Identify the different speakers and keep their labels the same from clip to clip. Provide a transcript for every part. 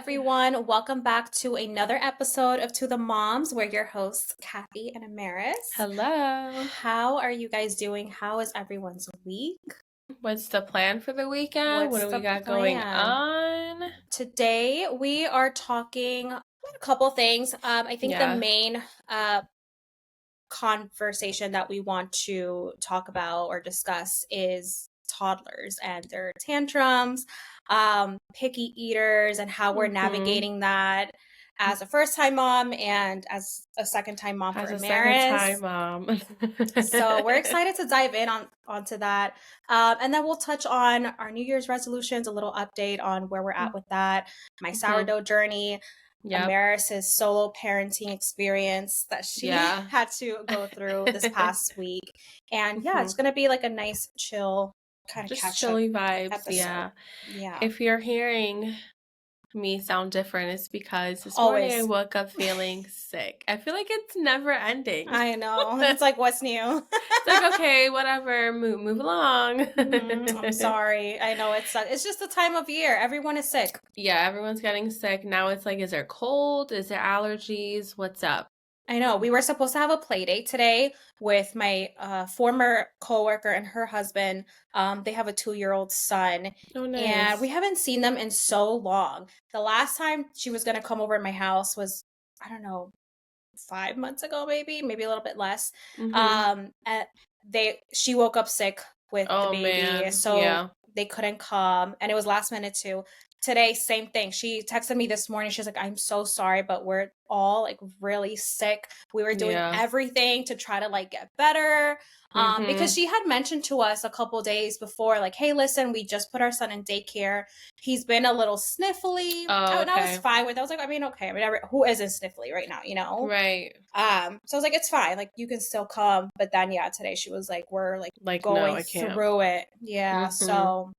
Speaker 1: everyone. Welcome back to another episode of To the Moms. We're your hosts, Kathy and Amaris.
Speaker 2: Hello.
Speaker 1: How are you guys doing? How is everyone's week?
Speaker 2: What's the plan for the weekend? What do we got going on?
Speaker 1: Today we are talking about a couple things. I think the main conversation that we want to talk about or discuss is toddlers and their tantrums, picky eaters, and how we're navigating that as a first-time mom and as a second-time mom
Speaker 2: as
Speaker 1: for
Speaker 2: a
Speaker 1: Amaris.
Speaker 2: second-time mom.
Speaker 1: So we're excited to dive in onto that. And then we'll touch on our New Year's resolutions, a little update on where we're at with that, my sourdough journey, Amaris' solo parenting experience that she had to go through this past week. And it's going to be like a nice, chill kind of
Speaker 2: just chilly vibes
Speaker 1: episode.
Speaker 2: Yeah. If you're hearing me sound different, it's because this morning I woke up feeling sick. I feel like it's never ending.
Speaker 1: I know. It's like, what's new?
Speaker 2: It's like, okay, whatever, move along.
Speaker 1: I'm sorry. I know it's just the time of year. Everyone is sick.
Speaker 2: Yeah, everyone's getting sick. Now it's like, is there cold? Is there allergies? What's up?
Speaker 1: I know. We were supposed to have a play date today with my former coworker and her husband. They have a 2-year-old son.
Speaker 2: Oh, nice.
Speaker 1: And we haven't seen them in so long. The last time she was going to come over to my house was, I don't know, 5 months ago, maybe a little bit less. She woke up sick with the baby. So they couldn't come. And it was last minute too. Today, same thing. She texted me this morning. She's like, I'm so sorry, but we're all like really sick. We were doing everything to try to like get better. Because she had mentioned to us a couple days before, like, hey, listen, we just put our son in daycare. He's been a little sniffly. And I was fine with it. I was like, I mean, okay, whatever. Who isn't sniffly right now, you know?
Speaker 2: Right.
Speaker 1: So I was like, it's fine. Like, you can still come. But then, today she was like, we're like going through it. Yeah. So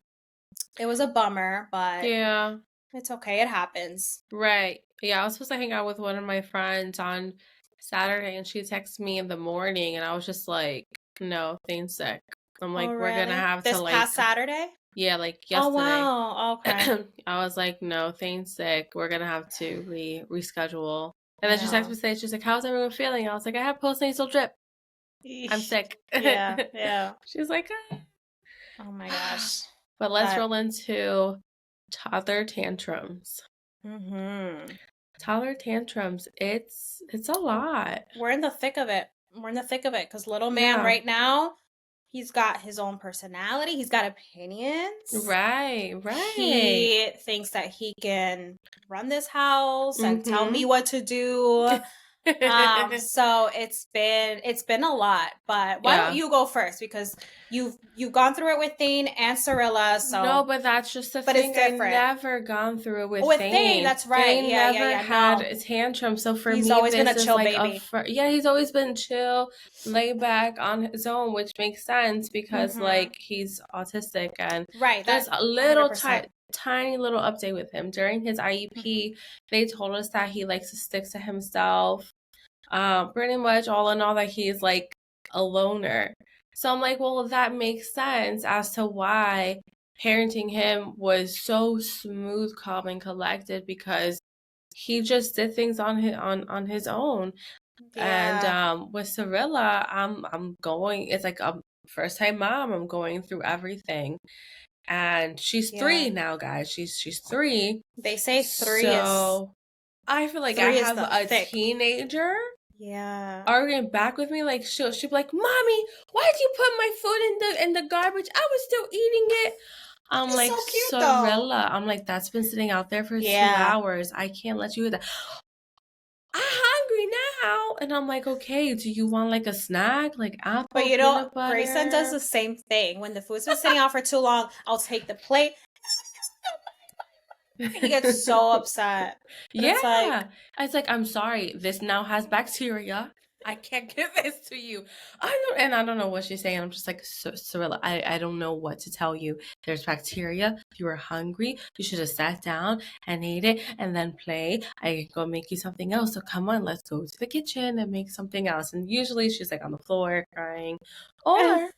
Speaker 1: it was a bummer, but it's okay. It happens.
Speaker 2: Right. Yeah, I was supposed to hang out with one of my friends on Saturday, and she texted me in the morning, and I was just like, no, Thane's sick. I'm like, we're going to have
Speaker 1: this
Speaker 2: to like...
Speaker 1: This past Saturday?
Speaker 2: Yeah, like yesterday.
Speaker 1: Oh, wow. Okay.
Speaker 2: I was like, no, Thane's sick. We're going to have to reschedule. And then she texted me saying, she's like, how's everyone feeling? I was like, I have postnasal drip. I'm sick.
Speaker 1: Yeah.
Speaker 2: She's like,
Speaker 1: oh my gosh.
Speaker 2: But let's roll into toddler tantrums. Toddler tantrums, it's a lot.
Speaker 1: We're in the thick of it. Because little man right now, he's got his own personality. He's got opinions.
Speaker 2: Right.
Speaker 1: He thinks that he can run this house and tell me what to do. So it's been a lot, but why don't you go first? Because you've gone through it with Thane and Cirilla. So
Speaker 2: no, but that's just the thing. I've never gone through it with Thane.
Speaker 1: That's right.
Speaker 2: Thane never had a tantrum. So for me,
Speaker 1: he's always been a chill baby.
Speaker 2: He's always been chill, lay back on his own, which makes sense because like he's autistic and there's a little tiny little update with him during his IEP. They told us that he likes to stick to himself. Pretty much all in all that he's like a loner. So I'm like, well, that makes sense as to why parenting him was so smooth, calm, and collected because he just did things on his own. And with Cirilla, I'm going. It's like a first time mom. I'm going through everything, and she's 3 now, guys. She's 3.
Speaker 1: They say 3
Speaker 2: so I feel like I have a teenager.
Speaker 1: Yeah.
Speaker 2: Arguing back with me, like she'll be like, "Mommy, why did you put my food in the garbage? I was still eating it." I'm like,
Speaker 1: so cute,
Speaker 2: Cirilla. I'm like, that's been sitting out there for 2 hours. I can't let you eat that. I'm hungry now, and I'm like, okay, do you want like a snack, like apple?
Speaker 1: But you know, Grayson does the same thing. When the food's been sitting out for too long, I'll take the plate. He gets so upset.
Speaker 2: It's like, I'm sorry, this now has bacteria. I can't give this to you. I don't know what she's saying. I'm just like, Cirilla, I don't know what to tell you. There's bacteria. You were hungry. You should have sat down and ate it and then play. I can go make you something else. So come on, let's go to the kitchen and make something else. And usually she's like on the floor crying. Or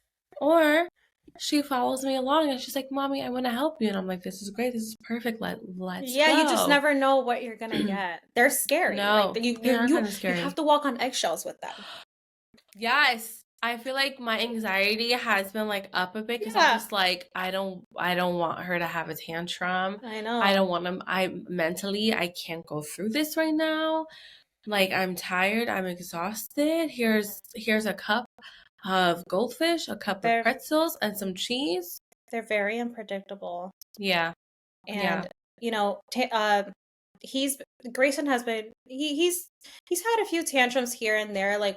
Speaker 2: she follows me along and she's like, Mommy, I want to help you. And I'm like, this is great. This is perfect. Let's
Speaker 1: Yeah,
Speaker 2: go.
Speaker 1: you just never know what you're gonna get. They're scary.
Speaker 2: No,
Speaker 1: like
Speaker 2: they are kind of scary.
Speaker 1: You have to walk on eggshells with them.
Speaker 2: Yes. I feel like my anxiety has been like up a bit because I'm just like, I don't want her to have a tantrum.
Speaker 1: I know.
Speaker 2: I don't want them. I can't go through this right now. Like, I'm tired. I'm exhausted. Here's a cup of goldfish, a cup of pretzels, and some cheese.
Speaker 1: They're very unpredictable.
Speaker 2: Yeah.
Speaker 1: And you know, Grayson has been he's had a few tantrums here and there, like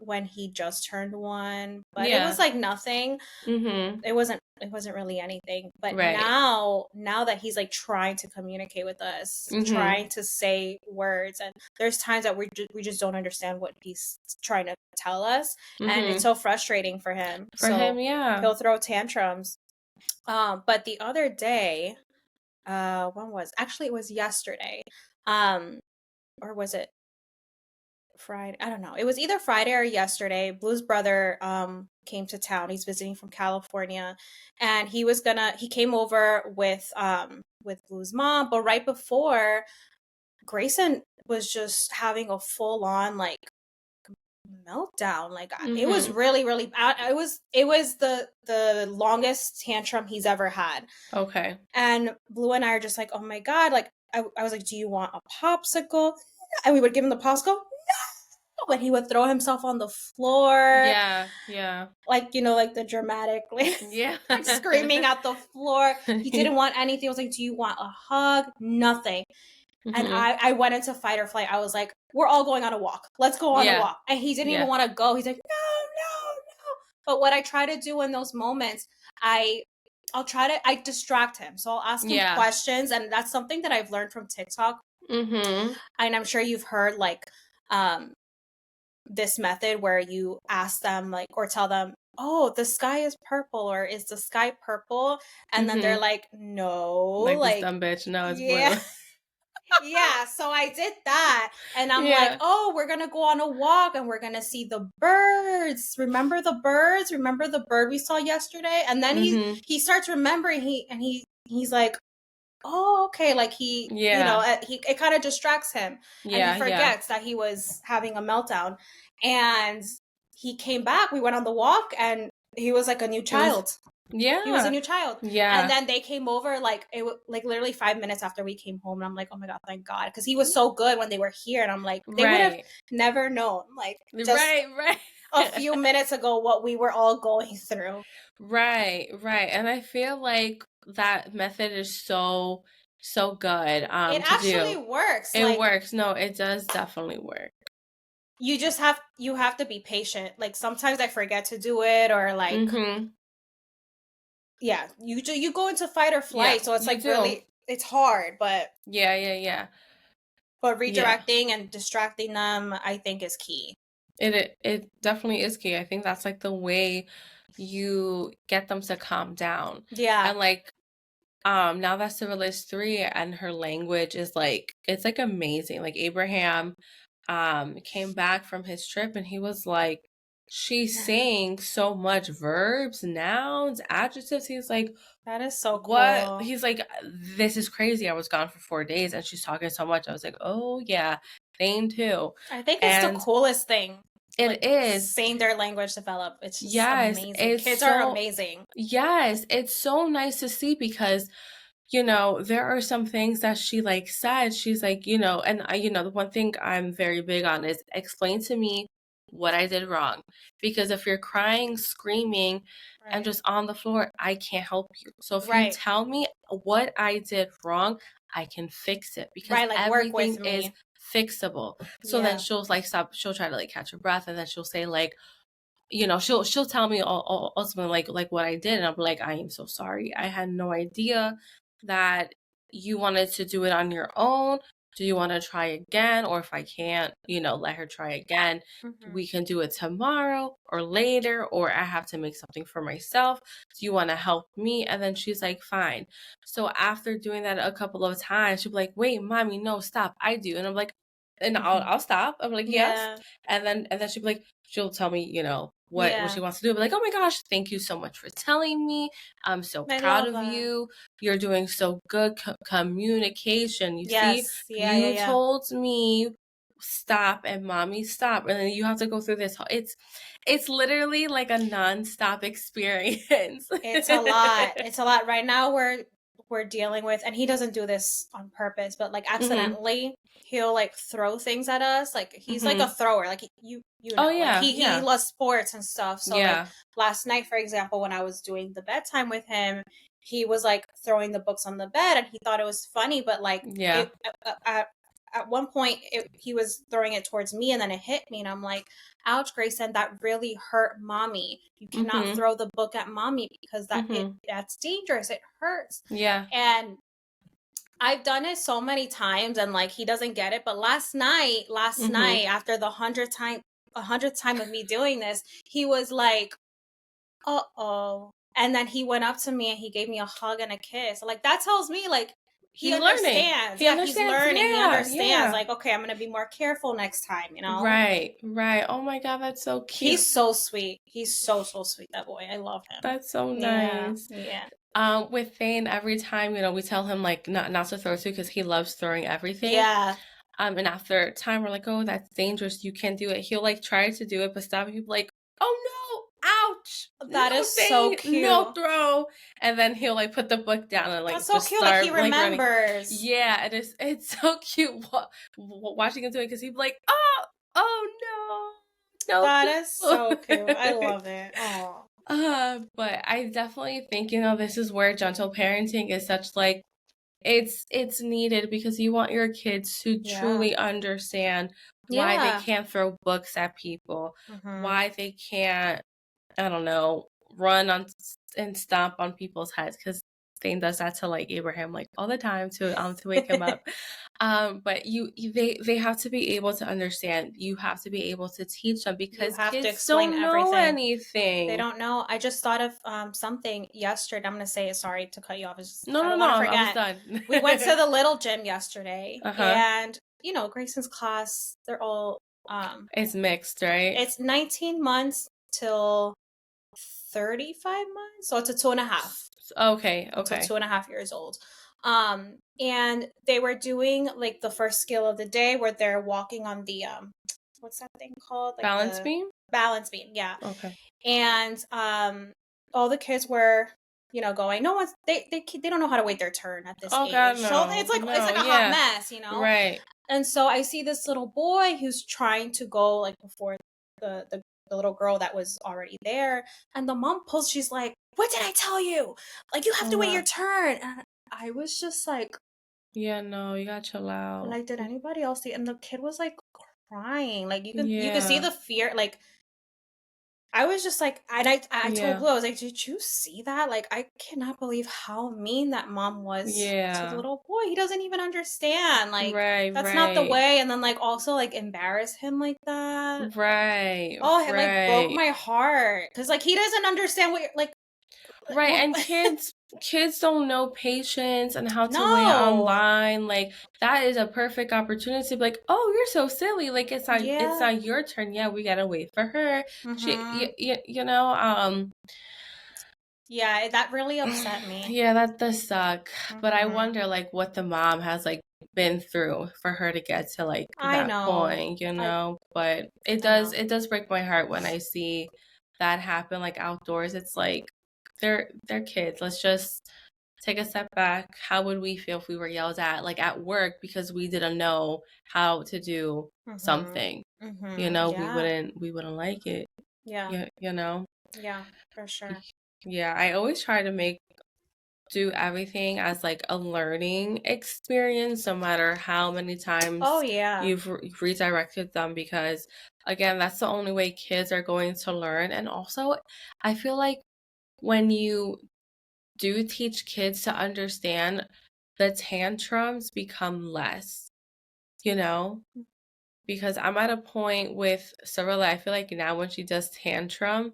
Speaker 1: when he just turned 1, but it was like nothing. It wasn't really anything. But now that he's like trying to communicate with us, trying to say words, and there's times that we just don't understand what he's trying to tell us, and it's so frustrating for him. He'll throw tantrums. But the other day, when was actually it was yesterday, or was it Friday? I don't know. It was either Friday or yesterday. Blue's brother came to town. He's visiting from California, and he came over with Blue's mom. But right before, Grayson was just having a full on like meltdown. Like it was really it was the longest tantrum he's ever had.
Speaker 2: Okay.
Speaker 1: And Blue and I are just like, oh my god. Like I was like, do you want a popsicle? And we would give him the popsicle. When he would throw himself on the floor.
Speaker 2: Yeah.
Speaker 1: Like, you know, like the dramatic, like screaming at the floor. He didn't want anything. I was like, do you want a hug? Nothing. And I went into fight or flight. I was like, we're all going on a walk. Let's go on a walk. And he didn't even want to go. He's like, no. But what I try to do in those moments, I distract him. So I'll ask him questions. And that's something that I've learned from TikTok. And I'm sure you've heard like, this method where you ask them like, or tell them, oh, the sky is purple, or is the sky purple? And then they're like, no,
Speaker 2: like this dumb bitch, no, it's blue.
Speaker 1: Yeah, so I did that, and I'm like, oh, we're gonna go on a walk and we're gonna see the birds. Remember the birds? Remember the bird we saw yesterday? And then he starts remembering. He's like, oh, okay. Like you know, it kind of distracts him, and he forgets that he was having a meltdown. And he came back. We went on the walk, and he was like a new child. He was a new child. And then they came over like literally 5 minutes after we came home, and I'm like, oh my god, thank God, because he was so good when they were here, and I'm like, they would have never known, like, just a few minutes ago what we were all going through.
Speaker 2: Right. And I feel like that method is so good. It
Speaker 1: actually works.
Speaker 2: It works. No, it does definitely work.
Speaker 1: You just have to be patient. Like sometimes I forget to do it, or like you go into fight or flight, so it's like really it's hard, but
Speaker 2: yeah.
Speaker 1: But redirecting and distracting them, I think, is key.
Speaker 2: It definitely is key. I think that's like the way you get them to calm down.
Speaker 1: Yeah.
Speaker 2: And like now that Civil is 3 and her language is like, it's like amazing. Like Abraham came back from his trip and he was like, she's saying so much verbs, nouns, adjectives. He's like,
Speaker 1: that is so cool.
Speaker 2: What? He's like, this is crazy. I was gone for 4 days and she's talking so much. I was like, oh yeah, same too.
Speaker 1: I think it's the coolest thing.
Speaker 2: It is.
Speaker 1: Seeing their language develop. It's just amazing. Kids are amazing.
Speaker 2: Yes. It's so nice to see because, you know, there are some things that she like said. She's like, you know, and the one thing I'm very big on is explain to me what I did wrong. Because if you're crying, screaming, and just on the floor, I can't help you. So if you tell me what I did wrong, I can fix it, because everything is fixable. So then she'll like stop. She'll try to like catch her breath, and then she'll say like, you know, she'll tell me ultimately like what I did, and I'm like, I am so sorry. I had no idea that you wanted to do it on your own. Do you want to try again? Or if I can't, you know, let her try again. We can do it tomorrow or later, or I have to make something for myself. Do you want to help me? And then she's like, fine. So after doing that a couple of times, she'll be like, wait, mommy, no, stop. I do. And I'm like, and I'll stop. I'm like, yes. And then she'll be like, she'll tell me, you know, what she wants to do. But like, oh my gosh, thank you so much for telling me. I'm so proud of you. You're doing so good. Communication. You see, you told me stop and mommy stop, and then you have to go through this. It's literally like a nonstop experience.
Speaker 1: It's a lot. It's a lot. Right now we're dealing with, and he doesn't do this on purpose, but like accidentally he'll like throw things at us. Like he's like a thrower. Like you know, like he loves sports and stuff. So like last night, for example, when I was doing the bedtime with him, he was like throwing the books on the bed, and he thought it was funny, but like at one point he was throwing it towards me, and then it hit me, and I'm like, ouch, Grayson, that really hurt mommy. You cannot throw the book at mommy because that's dangerous. It hurts.
Speaker 2: Yeah.
Speaker 1: And I've done it so many times, and like he doesn't get it. But last night, after the 100th time of me doing this, he was like, uh-oh. And then he went up to me and he gave me a hug and a kiss. Like that tells me like he understands. He's learning. He understands. Like, okay, I'm gonna be more careful next time, you know?
Speaker 2: Right. Oh my God, that's so cute.
Speaker 1: He's so sweet. He's so sweet, that boy. I love him.
Speaker 2: That's so nice.
Speaker 1: Yeah.
Speaker 2: With Thane, every time, you know, we tell him like not to throw too because he loves throwing everything.
Speaker 1: Yeah.
Speaker 2: And after time we're like, oh, that's dangerous. You can't do it. He'll like try to do it, but stop. He'll be like, oh no, ouch.
Speaker 1: That is so cute.
Speaker 2: No throw. And then he'll like put the book down and like
Speaker 1: that's so cute. Like he remembers.
Speaker 2: Running. Yeah, it's so cute watching him do it because he'd be like, oh no.
Speaker 1: That is so cute. I love it. Oh.
Speaker 2: But I definitely think, you know, this is where gentle parenting is such like it's needed because you want your kids to truly understand why they can't throw books at people, why they can't, I don't know, run on and stomp on people's heads, because Thane does that to like Abraham like all the time to wake him up. But they have to be able to understand. You have to be able to teach them because kids don't know anything.
Speaker 1: They don't know. I just thought of something yesterday. I'm gonna say it. Sorry to cut you off.
Speaker 2: No. I was done.
Speaker 1: We went to the little gym yesterday, and you know, Grayson's class. They're all
Speaker 2: it's mixed, right?
Speaker 1: It's 19 months till 35 months, so it's a 2.5.
Speaker 2: Okay.
Speaker 1: So 2.5 years old. And they were doing like the first skill of the day where they're walking on the what's that thing called? Like
Speaker 2: balance beam?
Speaker 1: Balance beam, yeah.
Speaker 2: Okay.
Speaker 1: And all the kids were, you know, going, no one's they don't know how to wait their turn at this age.
Speaker 2: God, no.
Speaker 1: So it's like a hot mess, you know?
Speaker 2: Right.
Speaker 1: And so I see this little boy who's trying to go like before the little girl that was already there, and the mom pulls, she's like, what did I tell you? Like, you have to wait your turn. And I was just like,
Speaker 2: yeah, no, you gotta chill out.
Speaker 1: Like, did anybody else see? And the kid was like crying. Like you can see the fear. Like I was just like, and I told Blue, I was like, did you see that? Like, I cannot believe how mean that mom was to the little boy. He doesn't even understand. Like, that's not the way. And then like also like embarrass him like that.
Speaker 2: Right.
Speaker 1: Oh, it like broke my heart because like he doesn't understand what you're like.
Speaker 2: Right, and kids don't know patience and how to wait online. Like that is a perfect opportunity to be like, oh, you're so silly. Like it's not your turn. Yeah, we gotta wait for her. She, you know,
Speaker 1: yeah, that really upset me.
Speaker 2: Yeah, that does suck. But I wonder like what the mom has like been through for her to get to like that point, you know. But it does break my heart when I see that happen like outdoors. It's like they're kids. Let's just take a step back. How would we feel if we were yelled at like at work because we didn't know how to do something? You know, we wouldn't like it.
Speaker 1: Yeah.
Speaker 2: You know?
Speaker 1: Yeah, for sure.
Speaker 2: Yeah, I always try to do everything as like a learning experience, no matter how many times you've redirected them, because again, that's the only way kids are going to learn. And also I feel like when you do teach kids to understand, the tantrums become less, you know? Because I'm at a point with Cyrilla, I feel like now when she does tantrum,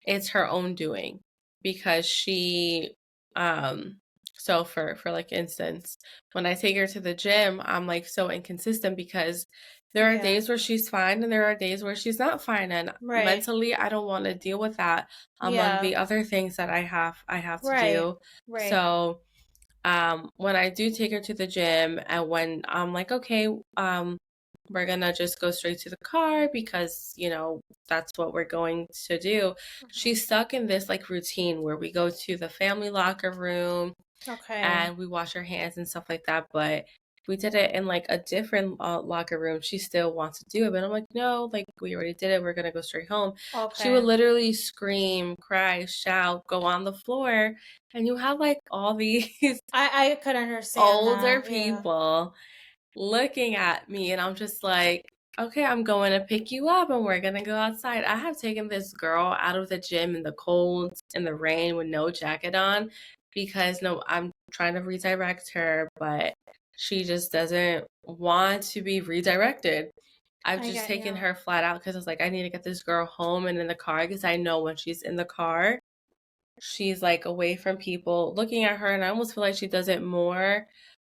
Speaker 2: it's her own doing. Because she, so for like instance, when I take her to the gym, I'm like so inconsistent because There are days where she's fine and there are days where she's not fine, and mentally I don't want to deal with that among the other things that I have to do. So when I do take her to the gym, and when I'm like, okay, we're gonna just go straight to the car because, you know, that's what we're going to do. She's stuck in this like routine where we go to the family locker room and we wash our hands and stuff like that. But we did it in like a different locker room. She still wants to do it, but I'm like, no, like we already did it. We're gonna go straight home. She would literally scream, cry, shout, go on the floor, and you have like all these
Speaker 1: I could understand
Speaker 2: older people looking at me, and I'm just like, okay, I'm going to pick you up and we're gonna go outside. I have taken this girl out of the gym in the cold, in the rain, with no jacket on, because no, I'm trying to redirect her, but she just doesn't want to be redirected. I've just taken her flat out because I was like, I need to get this girl home and in the car, because I know when she's in the car, she's like away from people looking at her, and I almost feel like she does it more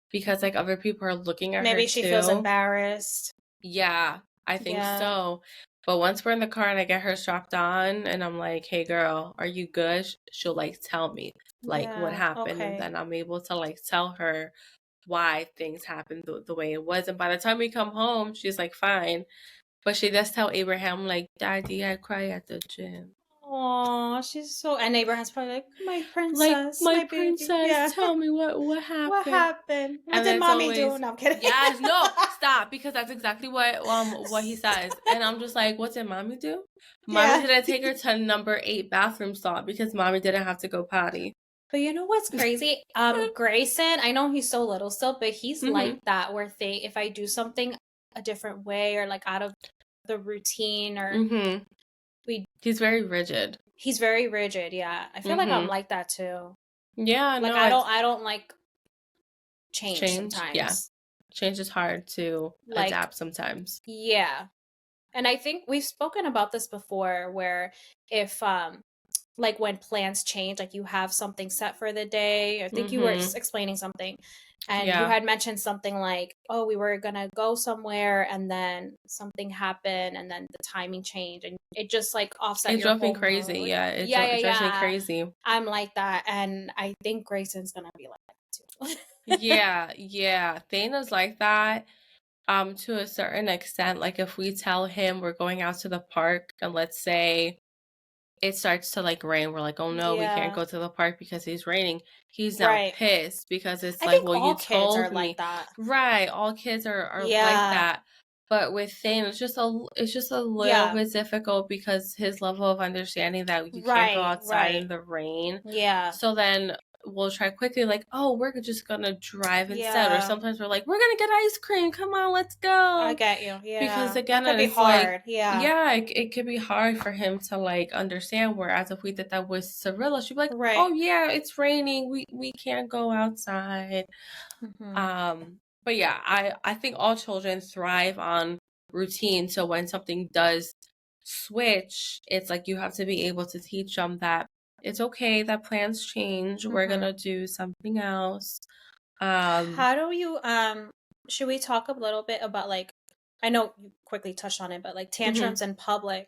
Speaker 2: because like other people are looking at her.
Speaker 1: Maybe she feels embarrassed.
Speaker 2: Yeah, I think so. But once we're in the car and I get her strapped on and I'm like, hey girl, are you good? She'll like tell me like what happened, and then I'm able to like tell her why things happened the way it was. And by the time we come home, she's like fine. But she does tell Abraham like, Daddy, I cry at the gym.
Speaker 1: Oh, she's so. And Abraham's probably like, my princess,
Speaker 2: like, my princess, baby. Yeah. Tell me what happened.
Speaker 1: What happened? What did mommy do? No, I'm kidding.
Speaker 2: Yes, no, stop, because that's exactly what he says, and I'm just like, what did mommy do? Mommy didn't take her to number 8 bathroom stall because mommy didn't have to go potty.
Speaker 1: But you know what's crazy? Grayson, I know he's so little still, but he's like that, where if I do something a different way or like out of the routine, or
Speaker 2: he's very rigid.
Speaker 1: He's very rigid, yeah. I feel like I'm like that too.
Speaker 2: Yeah,
Speaker 1: like
Speaker 2: no,
Speaker 1: I don't like change sometimes.
Speaker 2: Yeah, change is hard to adapt sometimes.
Speaker 1: Yeah, and I think we've spoken about this before, where if like when plans change, like you have something set for the day. I think you were explaining something, and you had mentioned something like, oh, we were gonna go somewhere and then something happened and then the timing changed and it just like offset your
Speaker 2: drove me crazy.
Speaker 1: mood.
Speaker 2: Yeah, it drives me crazy.
Speaker 1: I'm like that, and I think Grayson's gonna be like that too.
Speaker 2: yeah. Thana's like that. To a certain extent, like if we tell him we're going out to the park and let's say it starts to like rain, we're like, oh no, we can't go to the park because it's raining. He's now pissed because it's like, well, you told me.
Speaker 1: Like that.
Speaker 2: Right, all kids are like that. But with Thane, it's just a little bit difficult because his level of understanding that you can't go outside in the rain.
Speaker 1: Yeah.
Speaker 2: So then we'll try quickly, like, oh, we're just gonna drive instead. Or sometimes we're like, we're gonna get ice cream. Come on, let's go.
Speaker 1: I get you. Yeah.
Speaker 2: Because again,
Speaker 1: it could be hard.
Speaker 2: Like, it could be hard for him to like understand. Whereas if we did that with Cirilla, she'd be like, oh yeah, it's raining. We can't go outside. But yeah, I think all children thrive on routine. So when something does switch, it's like you have to be able to teach them that it's okay that plans change. We're gonna do something else.
Speaker 1: How do you should we talk a little bit about, like, I know you quickly touched on it, but like tantrums in public?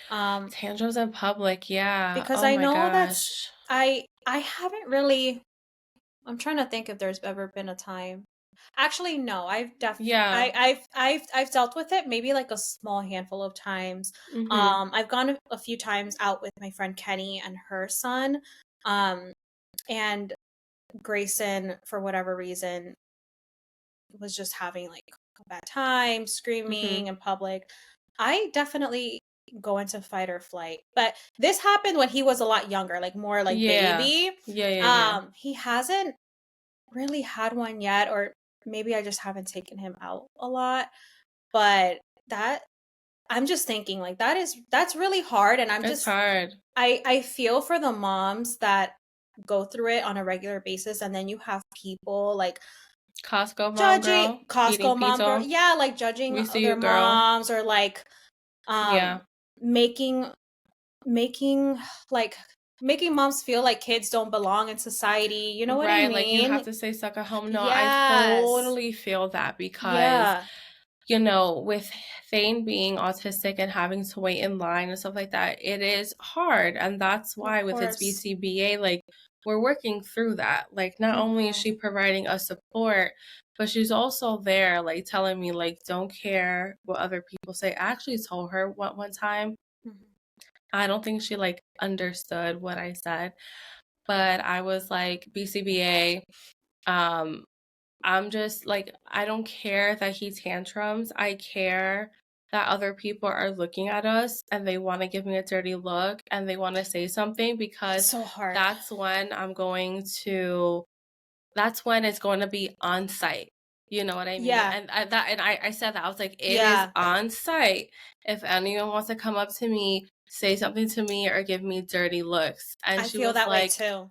Speaker 2: Tantrums in public, yeah.
Speaker 1: Because I know that's I haven't really. I'm trying to think if there's ever been a time. Actually, no. I've definitely I've dealt with it maybe like a small handful of times. I've gone a few times out with my friend Kenny and her son, and Grayson, for whatever reason, was just having like a bad time, screaming in public. I definitely go into fight or flight, but this happened when he was a lot younger, like more like baby. He hasn't really had one yet, or maybe I just haven't taken him out a lot. But that, I'm just thinking like that's really hard, and
Speaker 2: it's hard.
Speaker 1: I feel for the moms that go through it on a regular basis, and then you have people like
Speaker 2: Costco
Speaker 1: mom girl, yeah, like judging their moms, or like making moms feel like kids don't belong in society. You know what I mean?
Speaker 2: Like you have to stay stuck at home. No, I totally feel that, because you know, with Thane being autistic and having to wait in line and stuff like that, it is hard. And that's why with its BCBA, like, we're working through that. Like, not only is she providing us support, but she's also there, like, telling me, like, don't care what other people say. I actually told her one time, I don't think she, like, understood what I said, but I was like, BCBA, I'm just like, I don't care that he tantrums. I care that other people are looking at us and they want to give me a dirty look and they want to say something, because
Speaker 1: so hard.
Speaker 2: That's when it's going to be on site. You know what I mean?
Speaker 1: Yeah.
Speaker 2: And I said that. I was like, it is on site. If anyone wants to come up to me, say something to me, or give me dirty looks. And she was like,
Speaker 1: too.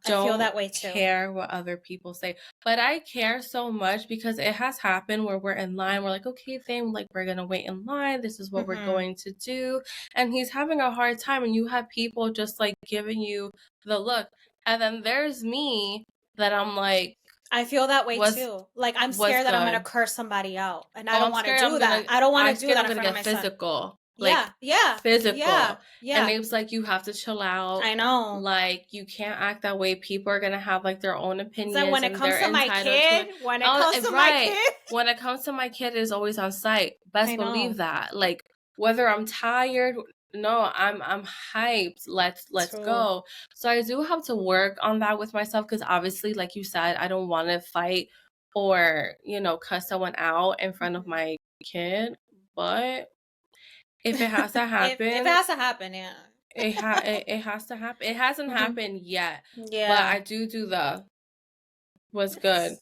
Speaker 2: Don't I feel that way too. Care what other people say. But I care so much because it has happened where we're in line. We're like, okay, Thane, like, we're going to wait in line. This is what we're going to do. And he's having a hard time. And you have people just like giving you the look. And then there's me that I'm like,
Speaker 1: I feel that way too. Like, I'm scared that I'm going to curse somebody out. And I don't want to do that. I don't want to do that in front of my son.
Speaker 2: Physical.
Speaker 1: Like,
Speaker 2: physical.
Speaker 1: Yeah.
Speaker 2: And Abe's like, you have to chill out.
Speaker 1: I know.
Speaker 2: Like, you can't act that way. People are gonna have like their own opinions.
Speaker 1: So when it comes to my kid, when it
Speaker 2: comes to my kid, is always on site. Best believe that. Like, whether I'm tired, no, I'm hyped. Let's go. So I do have to work on that with myself, because obviously, like you said, I don't want to fight or, you know, cuss someone out in front of my kid. But if it has to happen,
Speaker 1: if it has to happen, yeah.
Speaker 2: It has to happen. It hasn't happened yet. Yeah. But I do the what's good.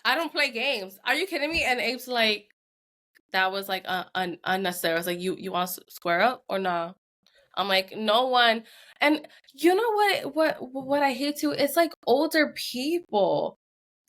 Speaker 2: I don't play games. Are you kidding me? And Abe's like, that was like unnecessary. I was like, you want to square up or no? I'm like, no one. And you know what I hate too? It's like older people.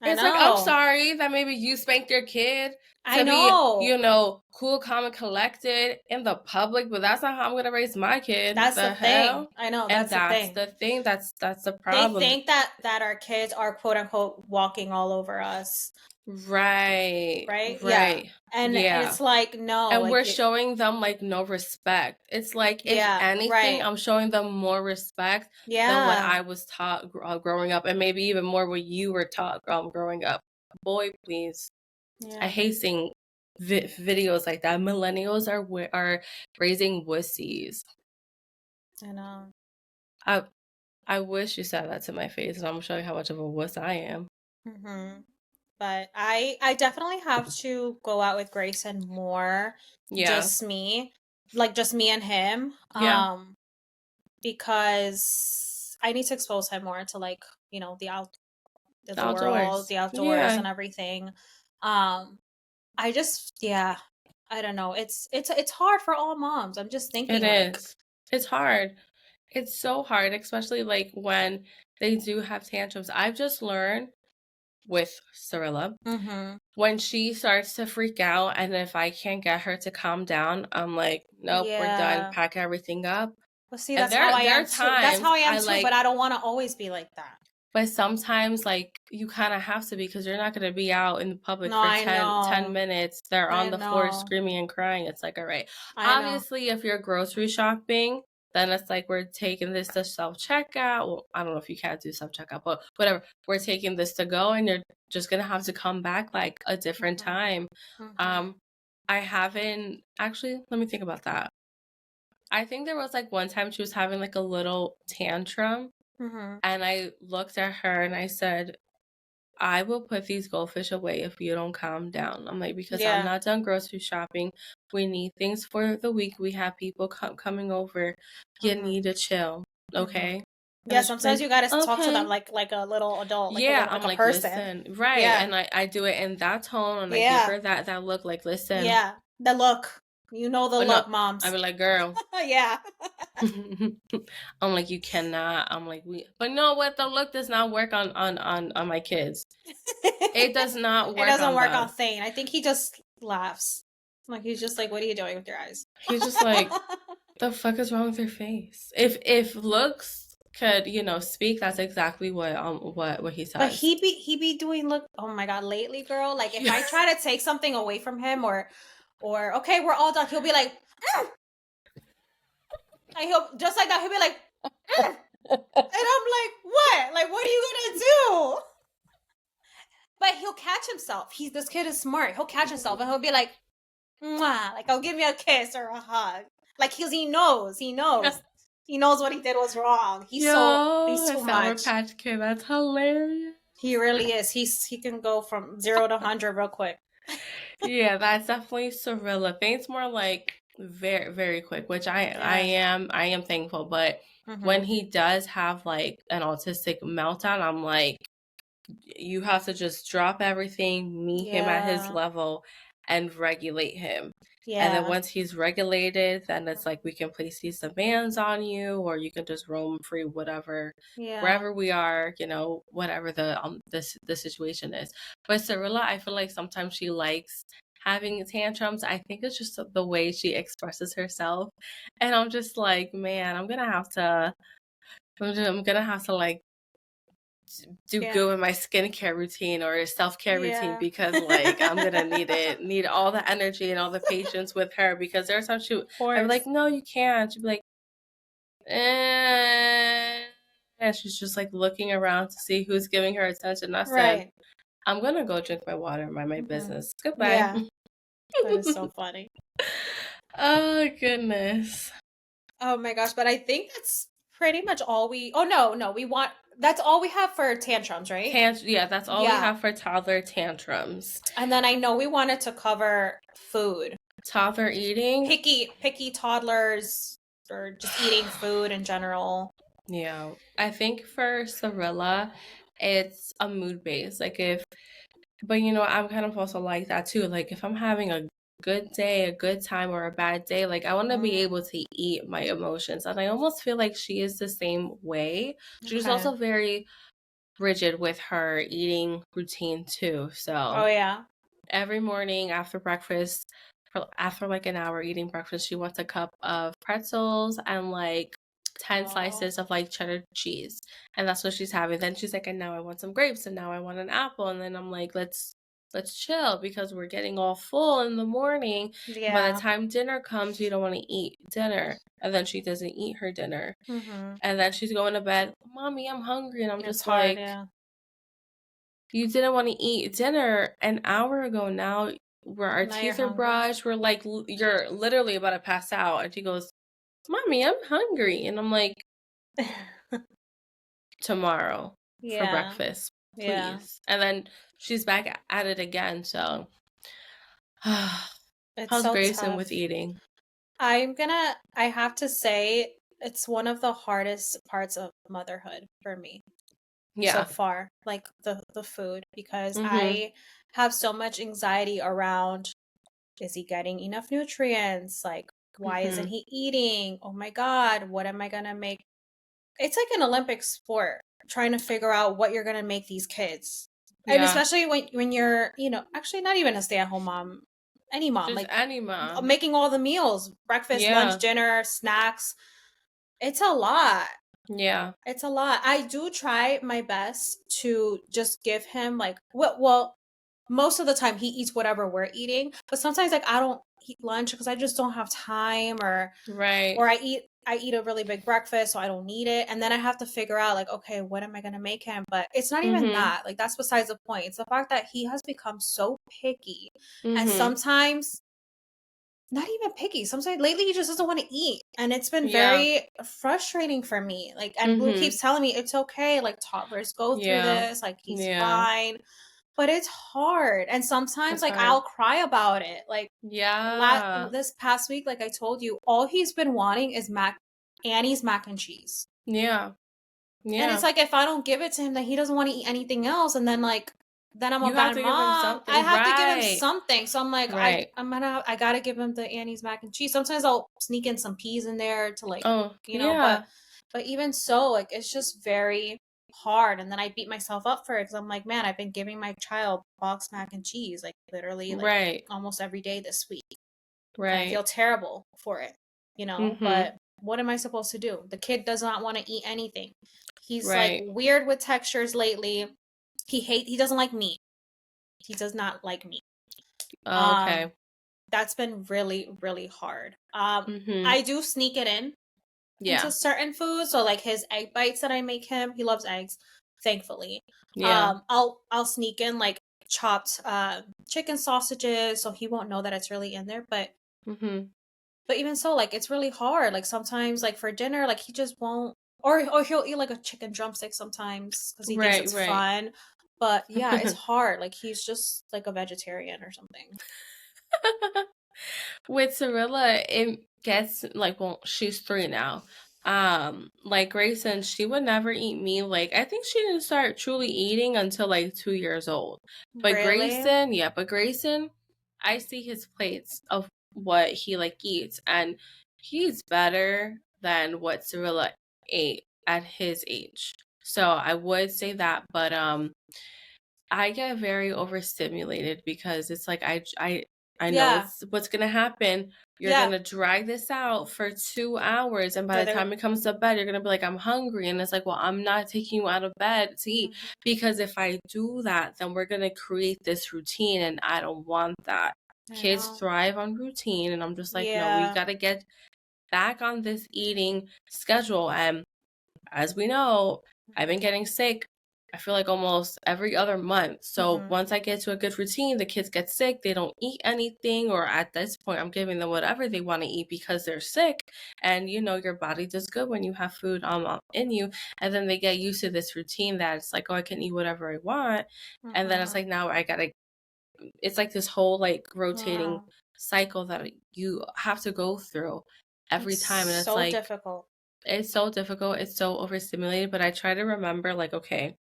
Speaker 2: It's like, I'm sorry that maybe you spanked your kid to be, you know, cool, calm, and collected in the public, but that's not how I'm gonna raise my kid.
Speaker 1: That's the thing. I know. That's
Speaker 2: the thing. That's the problem.
Speaker 1: They think that our kids are quote unquote walking all over us.
Speaker 2: Right.
Speaker 1: Yeah. And it's like, no.
Speaker 2: And like, we're showing them like no respect. It's like, if anything, I'm showing them more respect than what I was taught growing up, and maybe even more what you were taught growing up. Boy, please. I hate seeing videos like that. Millennials are raising wussies.
Speaker 1: I know.
Speaker 2: I wish you said that to my face, and I'm gonna show you how much of a wuss I am.
Speaker 1: But I definitely have to go out with Grayson more. Just me. Like, just me and him. Because I need to expose him more to, like, you know, the world, the outdoors and everything. I just, I don't know. It's hard for all moms. I'm just thinking
Speaker 2: it is. It's hard. It's so hard, especially like when they do have tantrums. I've just learned with Cirilla, when she starts to freak out, and if I can't get her to calm down, I'm like, nope, we're done. Pack everything up.
Speaker 1: Well, see, that's how I am too. That's how I am too, but I don't want to always be like that.
Speaker 2: But sometimes, like, you kind of have to be, because you're not going to be out in the public for 10 minutes. They're on the floor screaming and crying. It's like, all right. Obviously, if you're grocery shopping, then it's like, we're taking this to self-checkout. Well, I don't know if you can't do self-checkout, but whatever. We're taking this to go, and you're just going to have to come back, like, a different time. I haven't... Actually, let me think about that. I think there was, like, one time she was having, like, a little tantrum. And I looked at her and I said, I will put these goldfish away if you don't calm down. I'm like, because I'm not done grocery shopping. We need things for the week. We have people coming over. You need to chill, okay?
Speaker 1: Yeah, sometimes you gotta talk to them like a little adult, like
Speaker 2: I'm
Speaker 1: a
Speaker 2: like,
Speaker 1: person.
Speaker 2: Listen, right? And I do it in that tone, and I give her that look, like, listen.
Speaker 1: Yeah, the look. You know the look, moms.
Speaker 2: I be like, girl.
Speaker 1: Yeah.
Speaker 2: I'm like, you cannot. I'm like, but no, what, the look does not work on my kids. It does not work.
Speaker 1: It doesn't work on Thane. I think he just laughs. Like, he's just like, what are you doing with your eyes?
Speaker 2: He's just like, the fuck is wrong with your face? If looks could, speak, that's exactly what he says.
Speaker 1: But he be doing, look, oh my God, lately, girl, like if I try to take something away from him or okay, we're all done, he'll be like, and he'll just like that, he'll be like, and I'm like, what? Like, what are you gonna do? But he'll catch himself. This kid is smart. He'll catch himself and he'll be like, mwah, like, I'll give me a kiss or a hug. Like, he knows. He knows what he did was wrong. He's too much.
Speaker 2: Patch Kid, that's hilarious.
Speaker 1: He really is. He can go from 0 to 100 real quick.
Speaker 2: Yeah, that's definitely Cirilla. Faint's more like very, very quick, which I am thankful. But when he does have like an autistic meltdown, I'm like, you have to just drop everything, meet him at his level, and regulate him. Yeah. And then once he's regulated, then it's like we can place these demands on you, or you can just roam free, whatever, wherever we are, whatever the situation is. But Cirilla, I feel like sometimes she likes having tantrums. I think it's just the way she expresses herself, and I'm just like, man, I'm gonna have to like do good with my skincare routine or self-care routine, because like I'm gonna need all the energy and all the patience with her, because there's times I'm like, no, you can't. She'd be like, and she's just like looking around to see who's giving her attention. I said, I'm gonna go drink my water and mind my business. Goodbye.
Speaker 1: Yeah. That is so funny.
Speaker 2: Oh goodness.
Speaker 1: Oh my gosh, but I think that's pretty much all that's all we have for tantrums, right?
Speaker 2: That's all we have for toddler tantrums.
Speaker 1: And then I know we wanted to cover food.
Speaker 2: Toddler eating.
Speaker 1: Picky toddlers, or just eating food in general.
Speaker 2: Yeah. I think for Cirilla, it's a mood base. But I'm kind of also like that too. Like if I'm having a good day, a good time, or a bad day, like I want to be able to eat my emotions. And I almost feel like she is the same way. She's also very rigid with her eating routine too. So every morning after breakfast, after like an hour eating breakfast, she wants a cup of pretzels and like 10 slices of like cheddar cheese, and that's what she's having. Then she's like, and now I want some grapes, and now I want an apple. And then I'm like, let's chill, because we're getting all full in the morning. By the time dinner comes, we don't want to eat dinner. And then she doesn't eat her dinner. And then she's going to bed, Mommy, I'm hungry. And I'm just like, you didn't want to eat dinner an hour ago. Now our teeth are brushed. We're like, you're literally about to pass out. And she goes, Mommy, I'm hungry. And I'm like, tomorrow for breakfast, please. And then she's back at it again. So how's Grayson with eating?
Speaker 1: I have to say, it's one of the hardest parts of motherhood for me so far, like the food, because I have so much anxiety around, is he getting enough nutrients? Like, why isn't he eating? Oh my God, what am I gonna make? It's like an Olympic sport, trying to figure out what you're gonna make these kids. And especially when you're, actually not even a stay-at-home mom, any mom,
Speaker 2: just any mom,
Speaker 1: making all the meals, breakfast, lunch, dinner, snacks. It's a lot.
Speaker 2: Yeah.
Speaker 1: It's a lot. I do try my best to just give him like, well, most of the time he eats whatever we're eating, but sometimes like I don't eat lunch because I just don't have time, or I eat a really big breakfast, so I don't need it. And then I have to figure out like, okay, what am I going to make him? But it's not even that. Like, that's besides the point. It's the fact that he has become so picky. And sometimes not even picky. Sometimes lately he just doesn't want to eat. And it's been very frustrating for me. Like, and Blue keeps telling me it's okay. Like, toddlers go through this. Like, he's fine. But it's hard. And sometimes like I'll cry about it. Like this past week, like I told you, all he's been wanting is Annie's mac and cheese. Yeah. And it's like, if I don't give it to him, then he doesn't want to eat anything else. And then like, then I'm a bad mom. I have to give him something. So I'm like, I gotta give him the Annie's mac and cheese. Sometimes I'll sneak in some peas in there to like, but even so, like, it's just very hard. And then I beat myself up for it, because I'm like, man, I've been giving my child boxed mac and cheese like literally like almost every day this week. And I feel terrible for it, but what am I supposed to do? The kid does not want to eat anything. He's like weird with textures lately. He doesn't like meat. He does not like meat. Okay. That's been really, really hard. I do sneak it into certain foods. So like his egg bites that I make him, he loves eggs, thankfully. Yeah. I'll sneak in like chopped chicken sausages, so he won't know that it's really in there. But but even so, like it's really hard. Like sometimes, like for dinner, like he just won't, or he'll eat like a chicken drumstick sometimes because he thinks it's fun. But yeah, it's hard. Like he's just like a vegetarian or something.
Speaker 2: With Cirilla, it gets like, well, she's 3 now. Like Grayson, she would never eat meat. Like I think she didn't start truly eating until like 2 years old. But Grayson, I see his plates of what he like eats, and he's better than what Cirilla ate at his age. So I would say that, but I get very overstimulated because it's like I know what's gonna happen. You're gonna drag this out for 2 hours, and by the time it comes to bed, you're gonna be like, I'm hungry, and it's like, well, I'm not taking you out of bed to eat, because if I do that, then we're gonna create this routine, and I don't want that. Kids thrive on routine, and I'm just like, no, we gotta get back on this eating schedule. And as we know, I've been getting sick, I feel like almost every other month. So once I get to a good routine, the kids get sick, they don't eat anything, or at this point I'm giving them whatever they want to eat because they're sick. And you know, your body does good when you have food in you, and then they get used to this routine that it's like, oh, I can eat whatever I want. And then it's like, now I gotta, it's like this whole like rotating cycle that you have to go through every time. And it's so like
Speaker 1: difficult.
Speaker 2: It's so difficult. It's so overstimulated. But I try to remember, like, okay,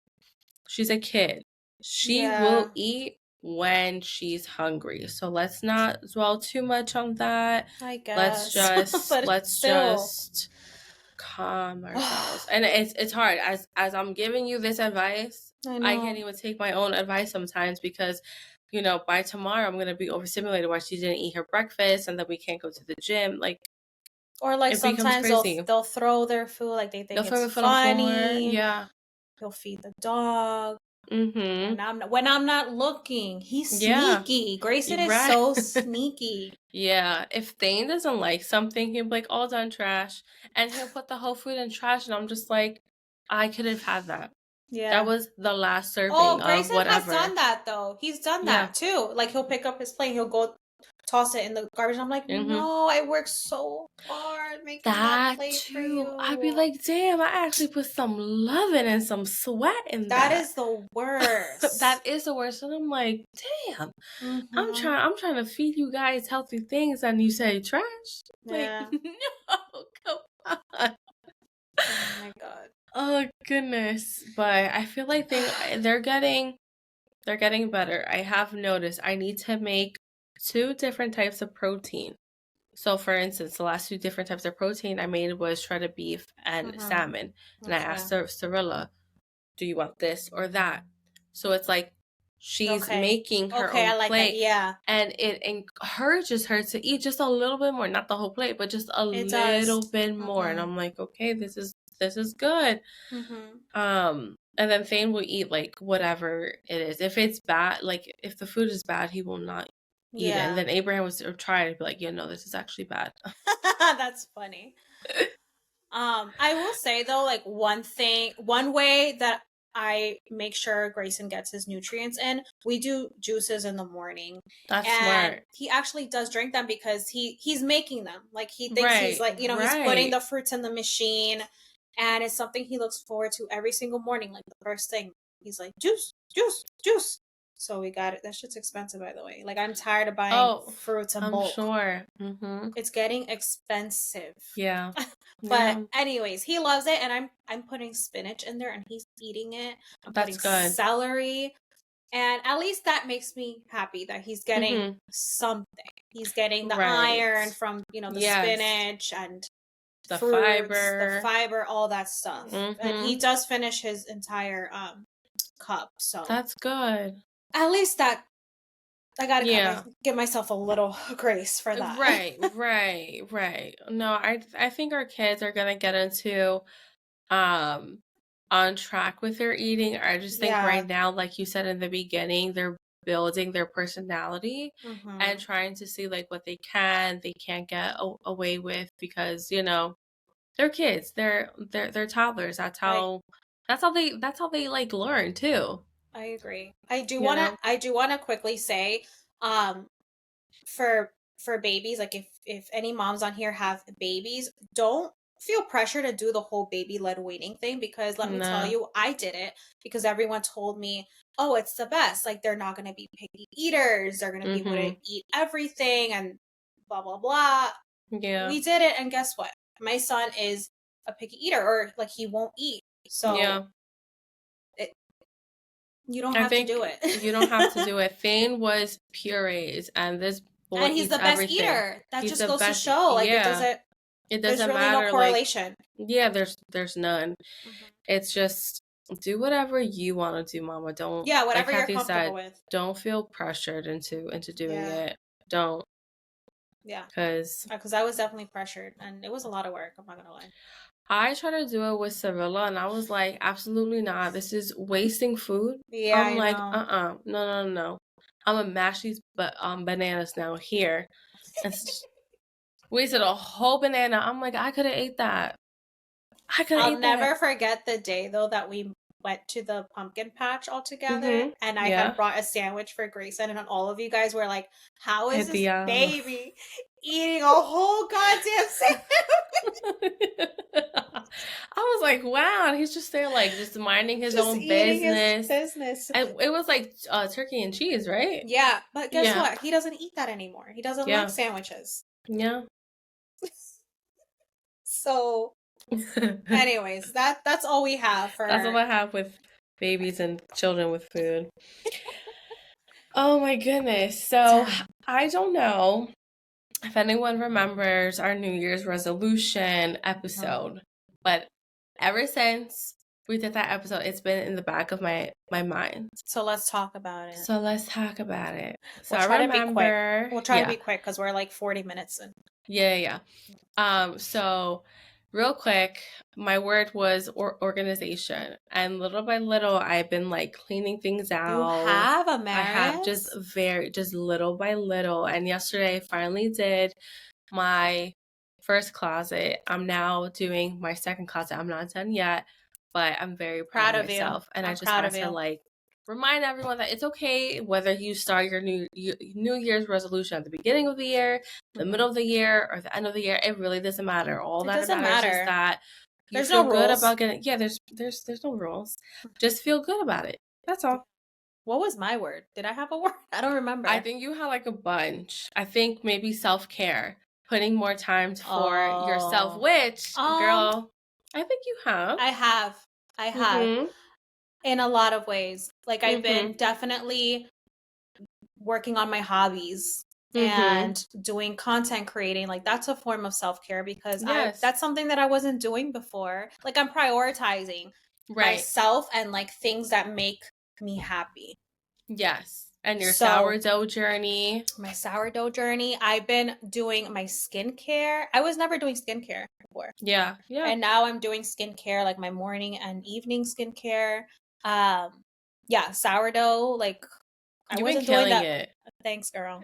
Speaker 2: she's a kid. She will eat when she's hungry. So let's not dwell too much on that.
Speaker 1: I guess.
Speaker 2: Let's just calm ourselves. And it's hard. As I'm giving you this advice, I can't even take my own advice sometimes, because you know, by tomorrow I'm gonna be overstimulated while she didn't eat her breakfast, and then we can't go to the gym. Like,
Speaker 1: or like sometimes they'll throw their food, like they think it's funny.
Speaker 2: Yeah.
Speaker 1: He'll feed the dog. When I'm not looking, he's sneaky. Grayson is so sneaky.
Speaker 2: Yeah. If Thane doesn't like something, he'll be like, all done trash. And he'll put the whole food in trash, and I'm just like, I could have had that. Yeah. That was the last serving of whatever.
Speaker 1: Grayson has done that though. He's done that too. Like he'll pick up his plate, he'll go toss it in the garbage. I'm like, no, I worked so hard making that plate too. For you.
Speaker 2: I'd be like, damn, I actually put some loving and some sweat in that.
Speaker 1: That is the worst.
Speaker 2: That is the worst. And I'm like, damn, I'm trying to feed you guys healthy things, and you say trash. Yeah. Like, no, come on.
Speaker 1: Oh my god.
Speaker 2: Oh goodness. But I feel like they're getting better. I have noticed I need to make 2 different types of protein. So for instance, the last 2 different types of protein I made was shredded beef and salmon. And I asked Cirilla, do you want this or that? So it's like she's making her own plate. And it encourages her to eat just a little bit more, not the whole plate, but just a little bit more. And I'm like, okay, this is good. And then Thane will eat like whatever it is. If it's bad, like if the food is bad, he will not eat it. And then Abraham was trying to be like, no, this is actually bad.
Speaker 1: That's funny. I will say though, like one way that I make sure Grayson gets his nutrients in, we do juices in the morning.
Speaker 2: That's smart.
Speaker 1: He actually does drink them because he's making them. Like he thinks he's like, he's putting the fruits in the machine, and it's something he looks forward to every single morning. Like the first thing, he's like, juice. So we got it. That shit's expensive, by the way. Like I'm tired of buying fruits in bulk.
Speaker 2: I'm sure.
Speaker 1: It's getting expensive.
Speaker 2: Yeah.
Speaker 1: But anyways, he loves it, and I'm putting spinach in there, and he's eating it. I'm putting celery, and at least that makes me happy that he's getting something. He's getting the iron from the spinach and
Speaker 2: the
Speaker 1: fruits, the fiber, all that stuff. And he does finish his entire cup. So
Speaker 2: that's good.
Speaker 1: At least that I gotta give myself a little grace for that.
Speaker 2: Right. No, I think our kids are gonna get into on track with their eating. I just think right now, like you said in the beginning, they're building their personality and trying to see like what they can't get away with, because they're kids, they're toddlers. That's how they like learn too.
Speaker 1: I agree. I do wanna quickly say, for babies, like if any moms on here have babies, don't feel pressure to do the whole baby led weaning thing, because let me tell you, I did it because everyone told me, oh, it's the best, like they're not going to be picky eaters, they're going to be able to eat everything and blah blah blah. We did it, and guess what, my son is a picky eater, or like he won't eat, so you don't have to do it.
Speaker 2: You don't have to do it. Thane was purees, and this boy
Speaker 1: and he's
Speaker 2: eats
Speaker 1: the best
Speaker 2: everything.
Speaker 1: Eater. That
Speaker 2: he's
Speaker 1: just goes to show, like it doesn't
Speaker 2: there's really
Speaker 1: matter, no correlation.
Speaker 2: Like, there's none. It's just do whatever you want to do, Mama. Don't
Speaker 1: whatever
Speaker 2: like
Speaker 1: Kathy you're comfortable with.
Speaker 2: Don't feel pressured into doing it. Don't. Because
Speaker 1: I was definitely pressured, and it was a lot of work. I'm not gonna lie.
Speaker 2: I tried to do it with Sevilla, and I was like, absolutely not. This is wasting food.
Speaker 1: Yeah,
Speaker 2: I'm like, no. I'm gonna mash these bananas now here. And wasted a whole banana. I'm like, I could have ate that.
Speaker 1: I'll never forget the day though that we went to the pumpkin patch all together, and I had brought a sandwich for Grayson, and all of you guys were like, how is this baby eating a whole goddamn sandwich?
Speaker 2: I was like, wow, he's just there like just minding his own business. And it was like turkey and cheese, right?
Speaker 1: Yeah, but guess what? He doesn't eat that anymore. He doesn't like sandwiches.
Speaker 2: Yeah.
Speaker 1: So anyways, that's all we have for
Speaker 2: That's all I have with babies and children with food. Oh my goodness. So I don't know if anyone remembers our New Year's resolution episode, but ever since we did that episode, it's been in the back of my mind.
Speaker 1: So let's talk about it.
Speaker 2: So
Speaker 1: We'll try to be quick. We'll try to be quick because we're like 40 minutes in.
Speaker 2: Yeah. So real quick, my word was organization, and little by little, I've been like cleaning things out.
Speaker 1: You have, Amaris?
Speaker 2: I have just little by little. And yesterday, I finally did my first closet. I'm now doing my second closet. I'm not done yet, but I'm very proud of myself. And I just want to like remind everyone that it's okay whether you start your New Year's resolution at the beginning of the year, the middle of the year, or the end of the year. It really doesn't matter. All that matters is that you feel good about getting. Yeah, there's no rules. Just feel good about it. That's all.
Speaker 1: What was my word? Did I have a word? I don't remember.
Speaker 2: I think you had like a bunch. I think maybe self-care, putting more time for yourself, which girl, I think you have.
Speaker 1: I have. In a lot of ways. Like I've been definitely working on my hobbies and doing content creating. Like that's a form of self-care, because that's something that I wasn't doing before. Like I'm prioritizing myself and like things that make me happy.
Speaker 2: Yes. And your sourdough journey.
Speaker 1: My sourdough journey. I've been doing my skincare. I was never doing skincare before.
Speaker 2: Yeah.
Speaker 1: And now I'm doing skincare, like my morning and evening skincare. Sourdough, like I wasn't doing that. It. Thanks, girl.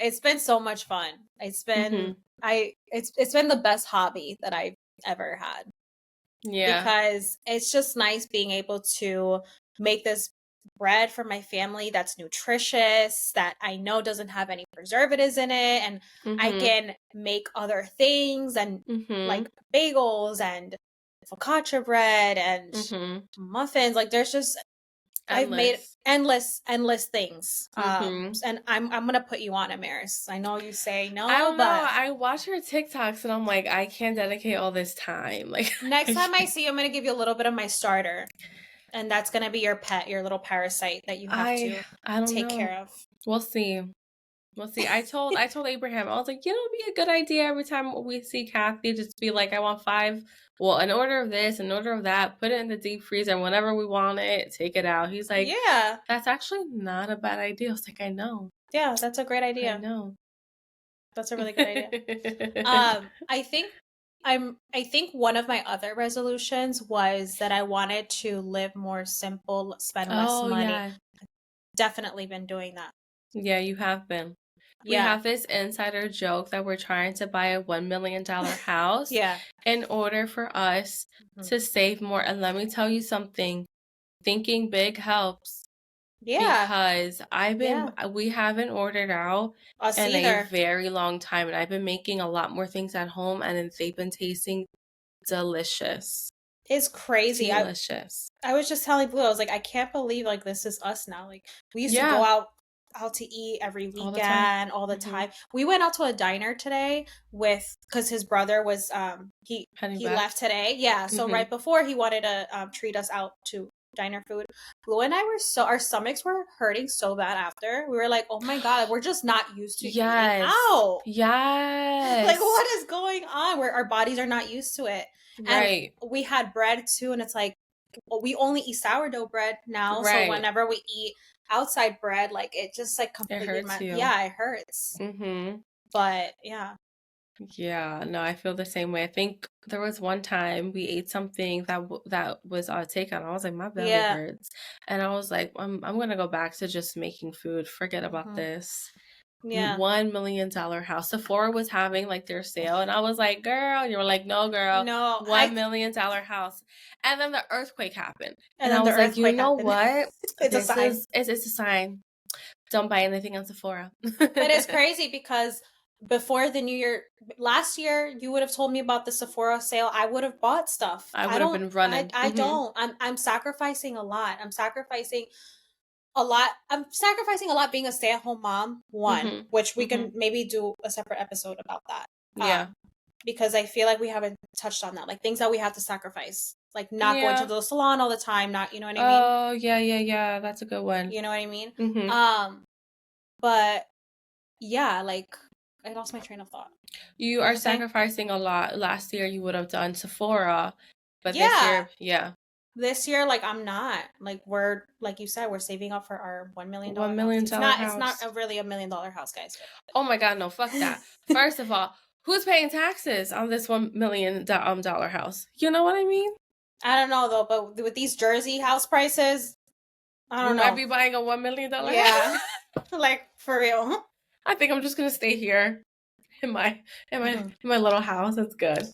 Speaker 1: It's been so much fun. It's been it's been the best hobby that I've ever had. Yeah. Because it's just nice being able to make this bread for my family that's nutritious, that I know doesn't have any preservatives in it, and I can make other things and like bagels and focaccia bread and muffins. Like there's just I've made endless things. And I'm gonna put you on, Amaris. I know you say no,
Speaker 2: I don't know. I watch your TikToks and I'm like, I can't dedicate all this time. Like
Speaker 1: next time I see you, I'm gonna give you a little bit of my starter. And that's going to be your pet, your little parasite that you have to take care of.
Speaker 2: We'll see. Well, see, I told Abraham, I was like, you know, it'd be a good idea every time we see Kathy, just be like, I want 5, well, an order of this, an order of that, put it in the deep freezer, and whenever we want it, take it out. He's like, yeah, that's actually not a bad idea. I was like, I know.
Speaker 1: Yeah, that's a great idea.
Speaker 2: I know.
Speaker 1: That's a really good idea. I think one of my other resolutions was that I wanted to live more simple, spend less money. Yeah. Definitely been doing that.
Speaker 2: Yeah, you have been. We have this insider joke that we're trying to buy a $1 million house in order for us to save more. And let me tell you something, thinking big helps. Yeah. Because we haven't ordered out in a very long time. And I've been making a lot more things at home and they've been tasting delicious.
Speaker 1: It's crazy.
Speaker 2: Delicious.
Speaker 1: I was just telling Blue, I was like, I can't believe like this is us now. Like we used to go out to eat every weekend, all the time. We went out to a diner today because his brother was he left today. Yeah. So right before he wanted to treat us out to diner food. Blue and I were our stomachs were hurting so bad after. We were like, oh my God, we're just not used to eating out. Yes. Like what is going on? Where our bodies are not used to it. And we had bread too, and it's like we only eat sourdough bread now. So whenever we eat outside bread, like it just like completely hurts you. Yeah, it hurts. But yeah.
Speaker 2: Yeah, no, I feel the same way. I think there was one time we ate something that was on takeout. I was like, my belly hurts, and I was like, I'm gonna go back to just making food. Forget about this. Yeah. $1 million house. Sephora was having like their sale, and I was like, girl, you were like, no, girl, no, $1 million house. And then the earthquake happened, and I was like, you know what? It's a sign. It's a sign. Don't buy anything on Sephora.
Speaker 1: But it's crazy because before the new year, last year, you would have told me about the Sephora sale. I would have bought stuff.
Speaker 2: I would have been running.
Speaker 1: I don't. I'm sacrificing a lot. I'm sacrificing a lot being a stay-at-home mom, which we can maybe do a separate episode about that. Yeah. Because I feel like we haven't touched on that. Like things that we have to sacrifice. Like not going to the salon all the time, not, you know what I mean?
Speaker 2: Oh, yeah. That's a good one.
Speaker 1: You know what I mean? But yeah, like I lost my train of thought.
Speaker 2: You are sacrificing a lot. Last year you would have done Sephora, but this year,
Speaker 1: This year, like I'm not. Like we're like you said, we're saving up for our $1 million.
Speaker 2: $1 million house.
Speaker 1: It's not really a $1 million house, guys.
Speaker 2: Oh my God, no, fuck that. First of all, who's paying taxes on this $1 million house? You know what I mean?
Speaker 1: I don't know though, but with these Jersey house prices, I don't know.
Speaker 2: Might be buying a $1 million house.
Speaker 1: Yeah, like for real.
Speaker 2: I think I'm just gonna stay here in my little house. That's good.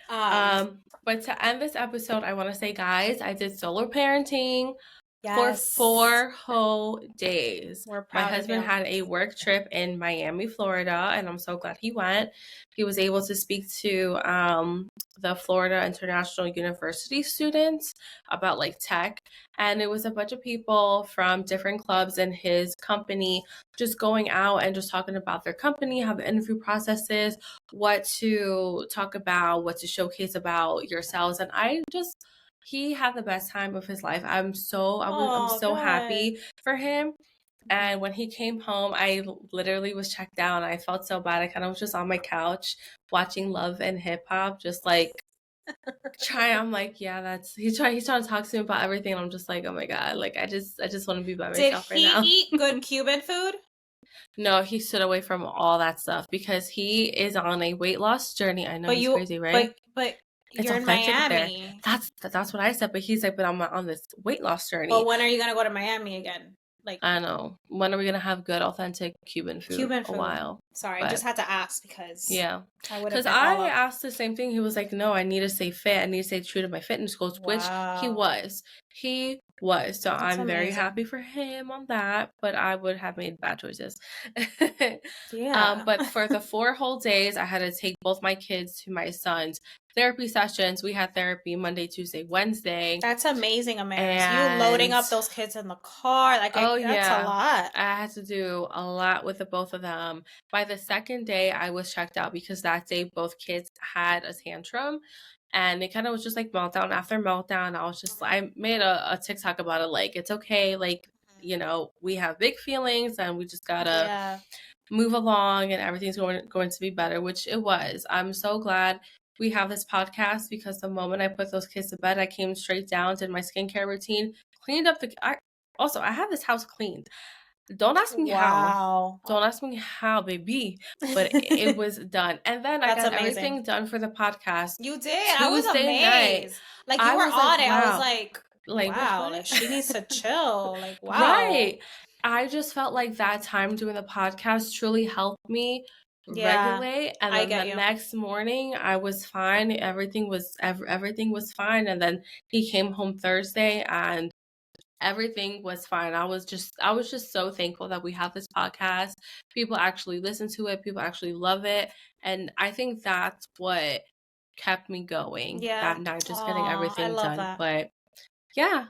Speaker 2: But to end this episode, I want to say, guys, I did solo parenting for 4 whole days. My husband had a work trip in Miami, Florida, and I'm so glad he went. He was able to speak to the Florida International University students about like tech, and it was a bunch of people from different clubs in his company just going out and just talking about their company, how the interview process is, what to talk about, what to showcase about yourselves. And he had the best time of his life. I'm so happy for him. And when he came home, I literally was checked out. I felt so bad. I kind of was just on my couch watching Love and Hip Hop, just like I'm like, yeah, he's trying to talk to me about everything. And I'm just like, oh my God, like I just want to be by myself right now.
Speaker 1: Did he eat good Cuban food?
Speaker 2: No, he stood away from all that stuff because he is on a weight loss journey. I know he's crazy, right?
Speaker 1: But it's you're in Miami.
Speaker 2: There. That's what I said. But he's like, but I'm on this weight loss journey.
Speaker 1: But when are you gonna go to Miami again? Like
Speaker 2: I know. When are we gonna have good, authentic Cuban food? A while.
Speaker 1: Sorry, I just had to ask because
Speaker 2: because I asked the same thing. He was like, "No, I need to stay fit. I need to stay true to my fitness goals," which he was. So I'm very happy for him on that. But I would have made bad choices. But for the 4 whole days, I had to take both my kids to my son's therapy sessions. We had therapy Monday, Tuesday, Wednesday.
Speaker 1: That's amazing, Amaris. You loading up those kids in the car. Like, that's a lot.
Speaker 2: I had to do a lot with the both of them. By the second day, I was checked out because that day both kids had a tantrum. And it kind of was just like meltdown after meltdown. I made a TikTok about it. Like, it's okay. Like, you know, we have big feelings and we just gotta move along and everything's going to be better, which it was. I'm so glad we have this podcast because the moment I put those kids to bed, I came straight down, did my skincare routine, cleaned up I have this house cleaned. Don't ask me how. Don't ask me how, baby. But it was done. And then I got everything done for the podcast.
Speaker 1: You did. I was amazed. Like, you were on it. Wow. I was like wow, like, she needs to chill. Like, wow.
Speaker 2: Right. I just felt like that time doing the podcast truly helped me regulate. And then the next morning I was fine. Everything was fine. And then he came home Thursday and everything was fine. I was just so thankful that we have this podcast. People actually listen to it. People actually love it. And I think that's what kept me going that night, just getting everything done. That. But yeah.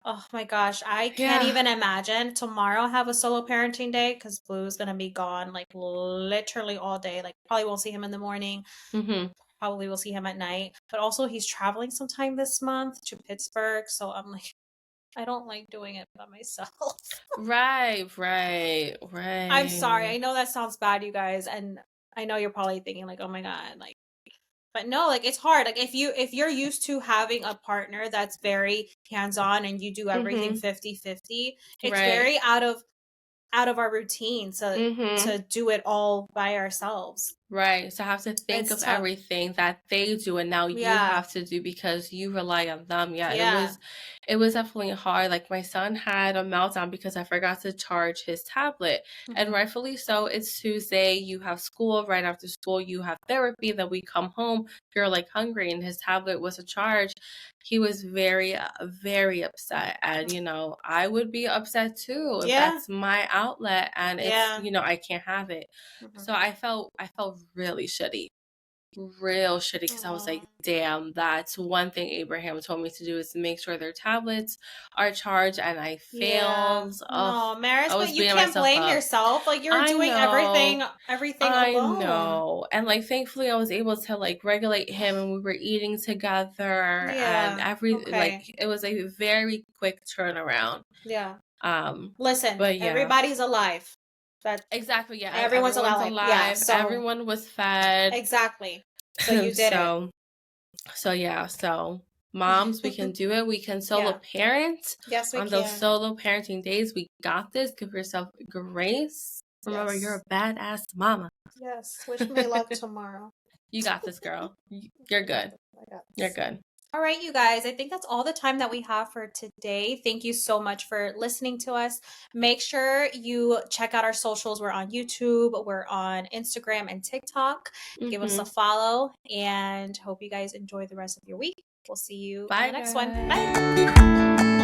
Speaker 1: Oh my gosh, I can't even imagine. Tomorrow I have a solo parenting day because Blue's gonna be gone like literally all day. Like, probably won't see him in the morning. Probably will see him at night. But also he's traveling sometime this month to Pittsburgh, so I'm like, I don't like doing it by myself.
Speaker 2: Right.
Speaker 1: I'm sorry. I know that sounds bad, you guys, and I know you're probably thinking like, oh my God, like, but no, like, it's hard. Like, if you're used to having a partner that's very hands-on and you do everything 50-50, it's very out of our routine to do it all by ourselves.
Speaker 2: Right. So I have to think of everything that they do and now you have to do because you rely on them. It was definitely hard. Like, my son had a meltdown because I forgot to charge his tablet. And rightfully so. It's Tuesday. You have school. Right after school, you have therapy. Then we come home. You're like hungry and his tablet was a charge. He was very, very upset. And, you know, I would be upset too if that's my outlet and it's, you know, I can't have it. So I felt really shitty. Real shitty because I was like, damn, that's one thing Abraham told me to do is to make sure their tablets are charged, and I failed.
Speaker 1: No, Maris, but you can't blame yourself. Like, you're doing everything alone.
Speaker 2: I know. And like, thankfully I was able to like regulate him and we were eating together and like, it was a very quick turnaround.
Speaker 1: Listen, but everybody's alive.
Speaker 2: Exactly, yeah.
Speaker 1: Everyone's alive. Yeah, so
Speaker 2: everyone was fed.
Speaker 1: Exactly. So you did it.
Speaker 2: So moms, we can do it. We can solo parent.
Speaker 1: Yes, we
Speaker 2: can. On those solo parenting days, we got this. Give yourself grace. Remember, you're a badass mama.
Speaker 1: Yes. Wish me luck tomorrow.
Speaker 2: You got this, girl. You're good. You're good.
Speaker 1: All right, you guys, I think that's all the time that we have for today. Thank you so much for listening to us. Make sure you check out our socials. We're on YouTube, we're on Instagram and TikTok. Give us a follow, and hope you guys enjoy the rest of your week. We'll see you in the next one. Bye.